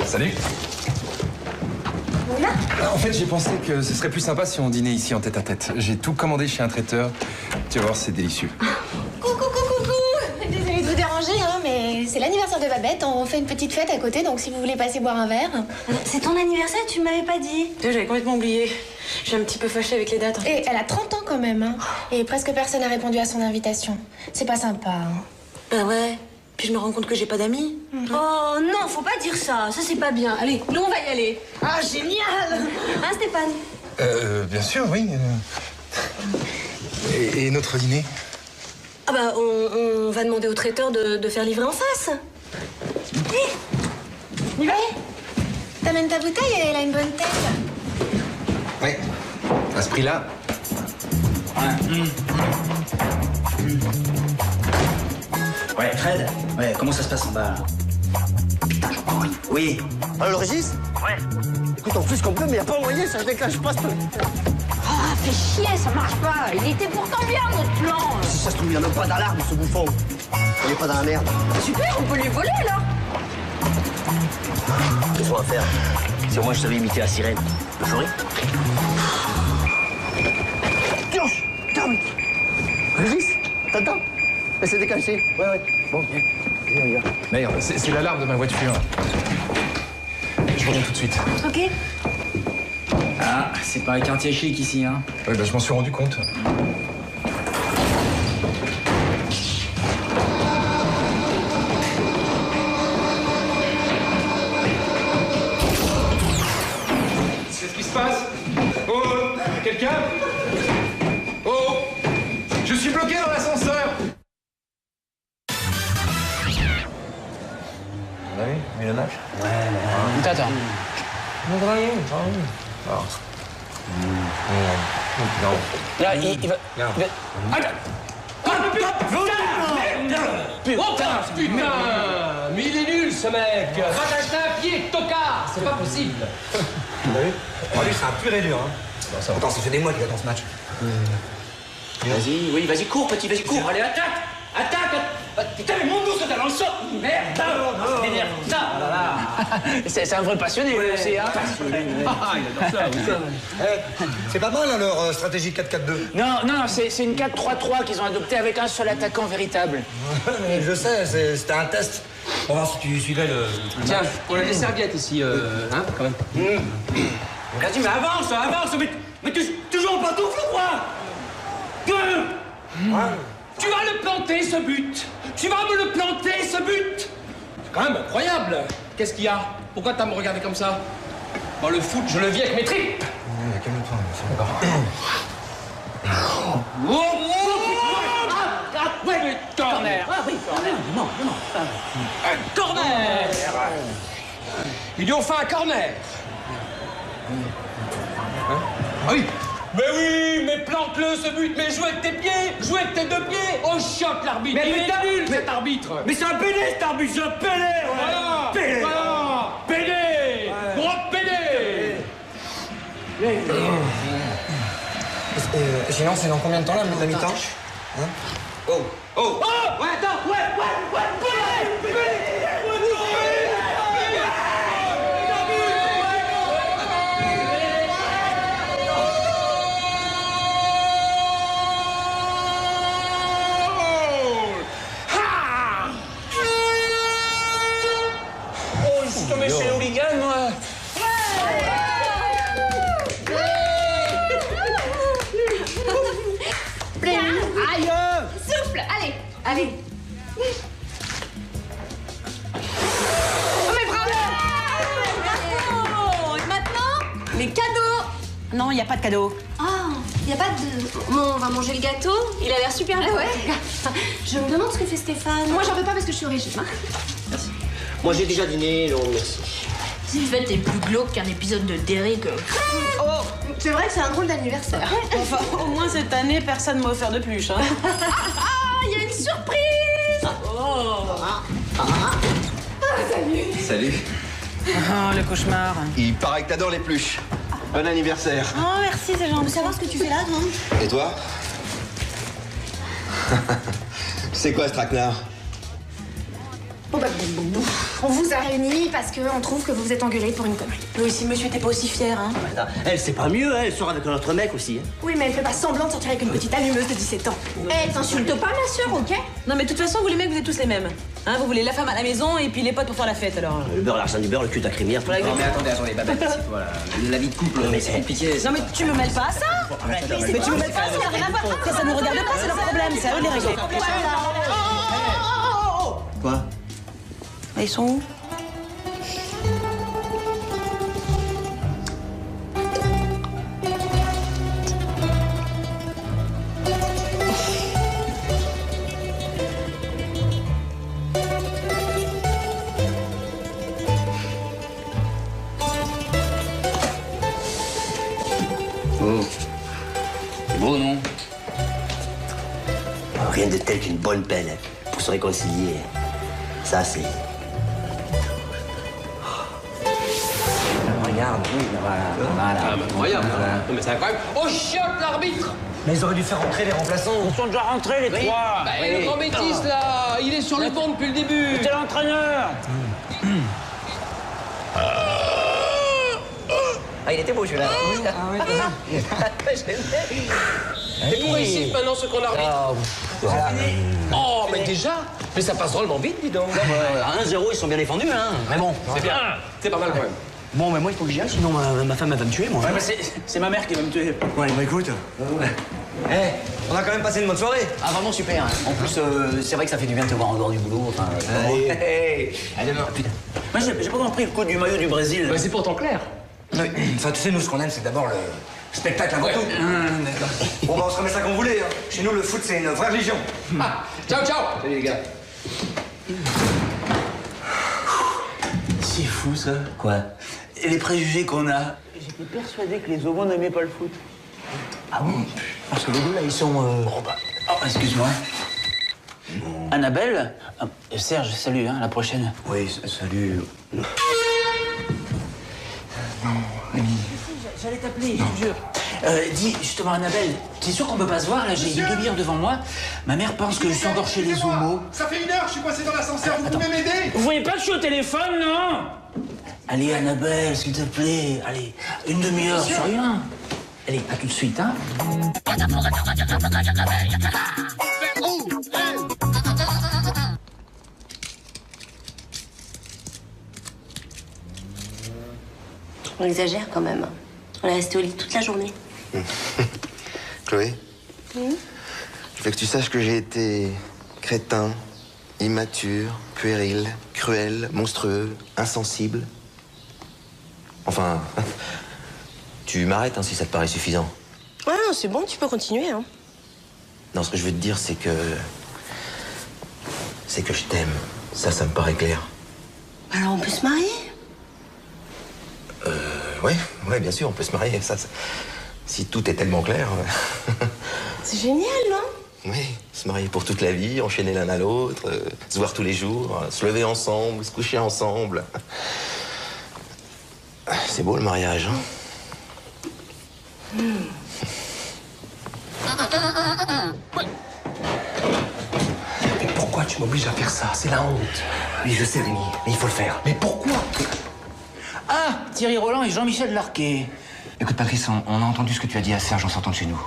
Salut. Voilà. En fait, j'ai pensé que ce serait plus sympa si on dînait ici en tête-à-tête. J'ai tout commandé chez un traiteur. Tu vas voir, c'est délicieux. Coucou. Désolée de vous déranger, hein, mais c'est l'anniversaire de Babette. On fait une petite fête à côté, donc si vous voulez passer boire un verre. C'est ton anniversaire, tu m'avais pas dit. J'avais complètement oublié. Je suis un petit peu fâchée avec les dates. En fait. Et elle a 30 ans quand même, hein. Et presque personne n'a répondu à son invitation. C'est pas sympa, hein. Bah ouais. Puis je me rends compte que j'ai pas d'amis. Oh non, faut pas dire ça. Ça, c'est pas bien. Allez, nous, on va y aller. Ah, génial. Hein, Stéphane? Bien sûr, oui. Et notre dîner? Ah bah, on va demander au traiteur de faire livrer en face. On y va? T'amènes ta bouteille et elle a une bonne tête. Oui. À ce prix-là. Ouais, Fred. Ouais, comment ça se passe en bas, là? Putain, j'en peux rien. Oui. Alors, le Régis? Ouais. Écoute, en plus qu'on peut, mais y a pas moyen, ça se déclenche pas. Ah, fais chier, ça marche pas. Il était pourtant bien, notre plan. Si ça se trouve, il y a même pas d'alarme, ce bouffon. Il est pas dans la merde. Super, on peut lui voler, là. Qu'est-ce qu'on va faire? Si au moins je savais imiter la sirène. Le ferais? Pioche! Calme! Régis? T'entends? Elle s'est déclenchée. Ouais. Bon, viens. Merde, c'est l'alarme de ma voiture. Je reviens tout de suite. Ok. Ah, c'est pas un quartier chic ici, hein. Oui, bah, je m'en suis rendu compte. C'est ce qui se passe? Oh, quelqu'un? Oh, je suis bloqué dans l'ascenseur. Vous avez vu le match? Ouais, Attends. Là, il va... Putain! Mais il est nul, ce mec! Va t'acheter un pied, tocard! C'est pas possible! Vous avez vu? Lui, c'est un pur et dur, hein. Attends, ça fait des mois qu'il attend ce match. Vas-y, cours, petit, vas-y, cours! Allez, attaque! Putain, mais monte-nous ce talent, sort! Merde! Ça m'énerve, ça! C'est un vrai passionné, lui aussi, hein? Ah, il adore ça, oui. C'est pas mal, leur stratégie 4-4-2. Non, c'est une 4-3-3 qu'ils ont adoptée avec un seul attaquant véritable. Mais je sais, c'était un test. On va voir si tu suivais le... Tiens, on a des serviettes ici, hein, quand même. Vas-y, mais avance! Mais toujours en pantoufle ou quoi? Tu vas le planter, ce but! Tu vas me le planter, ce but! C'est quand même incroyable! Qu'est-ce qu'il y a? Pourquoi t'as me regardé comme ça? Bon, le foot, je le vis avec mes tripes! Calme-toi, c'est d'accord. Ouais, mais corner! Ah oui, corner! Non. Corner! Ils lui ont fait un corner! Ah oui! Mais plante-le ce but! Mais joue avec tes pieds! Joue avec tes deux pieds! Oh, choc l'arbitre! Mais il est putain, nul cet arbitre! Mais c'est un pédé cet arbitre, c'est un pédé! Voilà! Pédé! Voilà! Pédé! Gros pédé! Sinon, c'est dans combien de temps, la mi-temps? Hein? Oh! Ouais, attends! Ouais! Oh, je suis tombé chez l'hooligan, moi! Aïe! Souffle! Allez! Oh, mais bravo! Et maintenant, les cadeaux! Non, il n'y a pas de cadeau. Ah, il n'y a pas de... Bon, on va manger le gâteau. Il a l'air super beau. Ouais. Je me demande ce que fait Stéphane. Moi, j'en veux pas parce que je suis au régime. Merci. Moi, j'ai déjà dîné, non, merci. Cette fête est plus glauque qu'un épisode de Derrick. Oh, c'est vrai que c'est un drôle d'anniversaire. Enfin, au moins cette année, personne m'a offert de pluche. Hein. Ah, il il y a une surprise. Salut. Salut. Oh, le cauchemar. Il paraît que t'adores les pluches. Bon anniversaire. Oh, merci, c'est gentil. On veut savoir ce que tu fais là, toi. Et toi? C'est quoi ce traquenard? Bon, bah, on vous a réunis parce qu'on trouve que vous vous êtes engueulés pour une connerie. Oui, si monsieur était pas aussi fier, hein. Elle, c'est pas mieux, hein. Elle sort avec un autre mec aussi. Hein. Oui, mais elle fait pas semblant de sortir avec une petite allumeuse de 17 ans. Eh, t'insulte pas ma sœur, ok? Non, mais de toute façon, vous les mecs, vous êtes tous les mêmes. Hein, vous voulez la femme à la maison et puis les potes pour faire la fête, alors. Le beurre, l'argent du beurre, le cul de la crémière. Voilà, tout. mais attendez, Babette, voilà. La vie de couple, mais c'est compliqué. Non, mais tu me mêles pas à ça. Mais tu me mêles pas à ça, ça n'a rien à voir. Ça nous regarde pas, c'est leur problème, c'est à eux de les régler. Quoi? Ils sont où? Oh. C'est beau, non? Rien de tel qu'une bonne peine pour se réconcilier. Ça, c'est... Regarde, oui, voilà. Ah, bah, incroyable. Non, mais c'est incroyable. Oh, chiotte, l'arbitre! Mais ils auraient dû faire rentrer les remplaçants. Ils sont déjà rentrés, les trois. Bah, et le grand Métis, là, il est sur le banc depuis le début. C'était l'entraîneur. Ah, il était beau, celui-là. Et pour ici, maintenant, ce qu'on arbitre. Oh, mais déjà? Mais ça passe drôlement vite, dis donc. 1-0, ils sont bien défendus, hein. Mais bon. C'est bien. C'est pas mal, quand même. Bon, mais moi, il faut que j'y aille, sinon ma femme, elle va me tuer, moi. Ouais, mais c'est ma mère qui va me tuer. Ouais, bah écoute. On a quand même passé une bonne soirée. Ah, vraiment super. Hein. En plus, c'est vrai que ça fait du bien de te voir en dehors du boulot. Enfin, Allez, demain. Putain. Moi, j'ai pas compris le coup du maillot du Brésil. Bah, c'est pourtant clair. Oui. Enfin, tu sais, nous, ce qu'on aime, c'est d'abord le spectacle avant tout. D'accord. Bon, bah, on se remet ça comme vous voulez. Hein. Chez nous, le foot, c'est une vraie religion. Ah, ciao, ciao. Salut, les gars. C'est fou, ça. Quoi? Et les préjugés qu'on a. J'étais persuadé que les homos n'aimaient pas le foot. Ah bon? Parce que les deux, là, ils sont... Oh, bah... Oh, excuse-moi. Annabelle? Serge, salut, hein, à la prochaine. Oui, salut. J'allais t'appeler, je te jure. Dis, justement, Annabelle, t'es sûr qu'on peut pas se voir, là? J'ai une demi-heure devant moi. Ma mère pense que je suis encore chez les homos. Ça fait 1 heure, je suis passé dans l'ascenseur, vous pouvez m'aider? Vous voyez pas que je suis au téléphone, non? Allez, Annabelle, s'il te plaît. Allez, une demi-heure, c'est rien. Allez, à tout de suite, hein. On exagère quand même. On est resté au lit toute la journée. Chloé, je veux que tu saches que j'ai été crétin, immature, puéril, cruel, monstrueux, insensible. Enfin, tu m'arrêtes hein, si ça te paraît suffisant. Ouais, non, c'est bon, tu peux continuer, hein. Non, ce que je veux te dire, c'est que je t'aime. Ça me paraît clair. Alors on peut se marier? Ouais, bien sûr, on peut se marier. Si tout est tellement clair. C'est génial, non? Oui, se marier pour toute la vie, enchaîner l'un à l'autre, se voir tous les jours, se lever ensemble, se coucher ensemble. C'est beau le mariage, hein? Mais pourquoi tu m'obliges à faire ça? C'est la honte. Oui, je sais, Rémi, mais il faut le faire. Mais pourquoi? Ah, Thierry Roland et Jean-Michel Larquet. Écoute, Patrice, on a entendu ce que tu as dit à Serge en sortant de chez nous.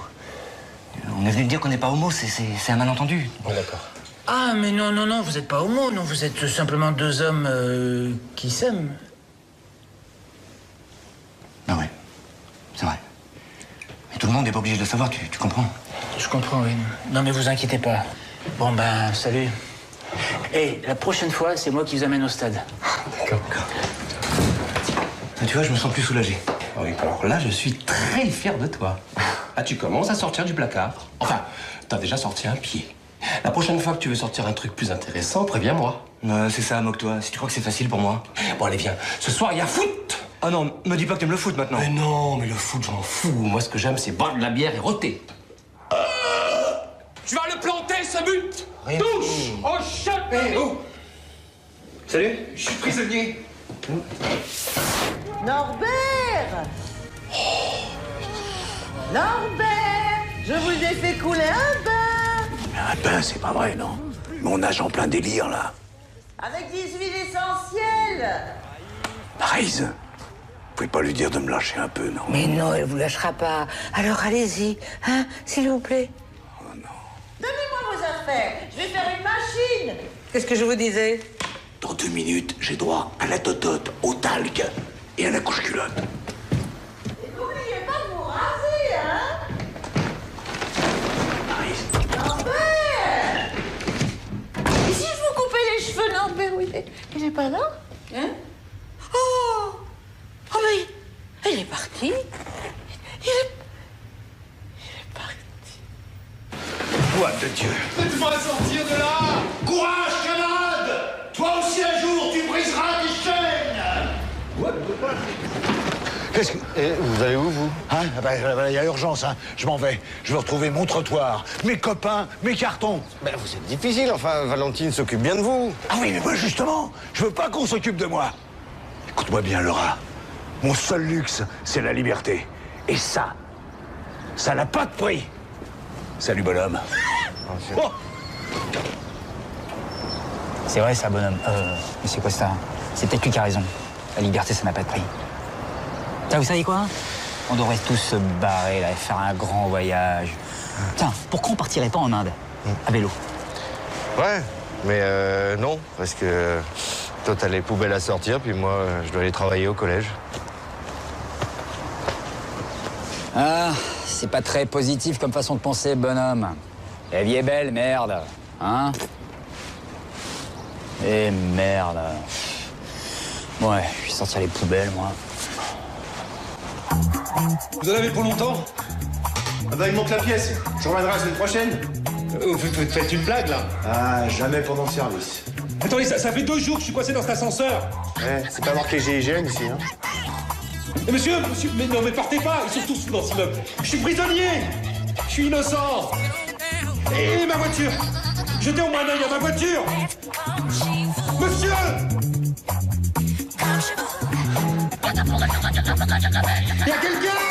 On est venu te dire qu'on n'est pas homo, c'est un malentendu. Bon, d'accord. Ah, mais non, vous êtes pas homo, non, vous êtes simplement deux hommes qui s'aiment. Ah ouais, c'est vrai. Mais tout le monde n'est pas obligé de le savoir, tu comprends? Je comprends, oui. Non, mais vous inquiétez pas. Bon, ben, salut. Et la prochaine fois, c'est moi qui vous amène au stade. D'accord. Tu vois, je me sens plus soulagé. Oui, alors là, je suis très fier de toi. Ah, tu commences à sortir du placard. Enfin, t'as déjà sorti un pied. La prochaine fois que tu veux sortir un truc plus intéressant, préviens-moi. C'est ça, moque-toi. Si tu crois que c'est facile pour moi. Bon, allez, viens. Ce soir, il y a foot. Ah non, me dis pas que t'aimes le foot maintenant. Mais non, mais le foot, je m'en fous. Moi, ce que j'aime, c'est boire de la bière et rôter. Tu vas le planter, ce but! Touche! Oh, shut! Hé, oh! Salut. Je suis prisonnier. Norbert! Norbert! Je vous ai fait couler un bain! Un bain, c'est pas vrai, non? Mais on nage en plein délire, là. Avec des huiles essentielles! Maryse, vous pouvez pas lui dire de me lâcher un peu, non? Mais non, elle vous lâchera pas. Alors allez-y, hein, s'il vous plaît. Oh non. Donnez-moi vos affaires, je vais faire une machine! Qu'est-ce que je vous disais? Dans 2 minutes, j'ai droit à la totote, au talc et à la couche-culotte. Et n'oubliez pas de vous raser, hein? Norbert! Et si je vous coupais les cheveux, Norbert, oui, il est pas là? Hein? Oh! Oh, mais il est parti. Il est parti. Voix de Dieu. Faites-moi sortir de là! Courage, camarade! Toi aussi, un jour, tu briseras tes chaînes! Qu'est-ce que... Et vous allez où, vous? Hein? Il y a urgence, hein. Je m'en vais. Je veux retrouver mon trottoir, mes copains, mes cartons. Ben, vous êtes difficile, enfin, Valentine s'occupe bien de vous. Ah oui, mais moi, justement, je veux pas qu'on s'occupe de moi. Écoute-moi bien, Laura. Mon seul luxe, c'est la liberté. Et ça n'a pas de prix. Salut, bonhomme. Oh. C'est vrai, ça, bonhomme. Monsieur Costa, c'est peut-être lui qui a raison. La liberté, ça n'a pas de prix. Tiens, vous savez quoi? On devrait tous se barrer, là, et faire un grand voyage. Tiens, pourquoi on partirait pas en Inde? À vélo. Ouais, mais non, parce que toi, t'as les poubelles à sortir, puis moi, je dois aller travailler au collège. Ah, c'est pas très positif comme façon de penser, bonhomme. La vie est belle, merde. Hein? Eh merde. Ouais, je vais sortir les poubelles, moi. Vous en avez pour longtemps? Ah bah il manque la pièce. Je reviendrai la semaine prochaine. Vous faites une blague, là? Ah, jamais pendant le service. Attendez, ça fait 2 jours que je suis coincé dans cet ascenseur. Ouais, c'est pas marqué GIGN ici, hein. Mais monsieur, mais non, mais partez pas, ils sont tous dans ce immeuble. Je suis prisonnier. Je suis innocent. Et ma voiture? Jetez au moins un œil à ma voiture. Monsieur! Il y a quelqu'un!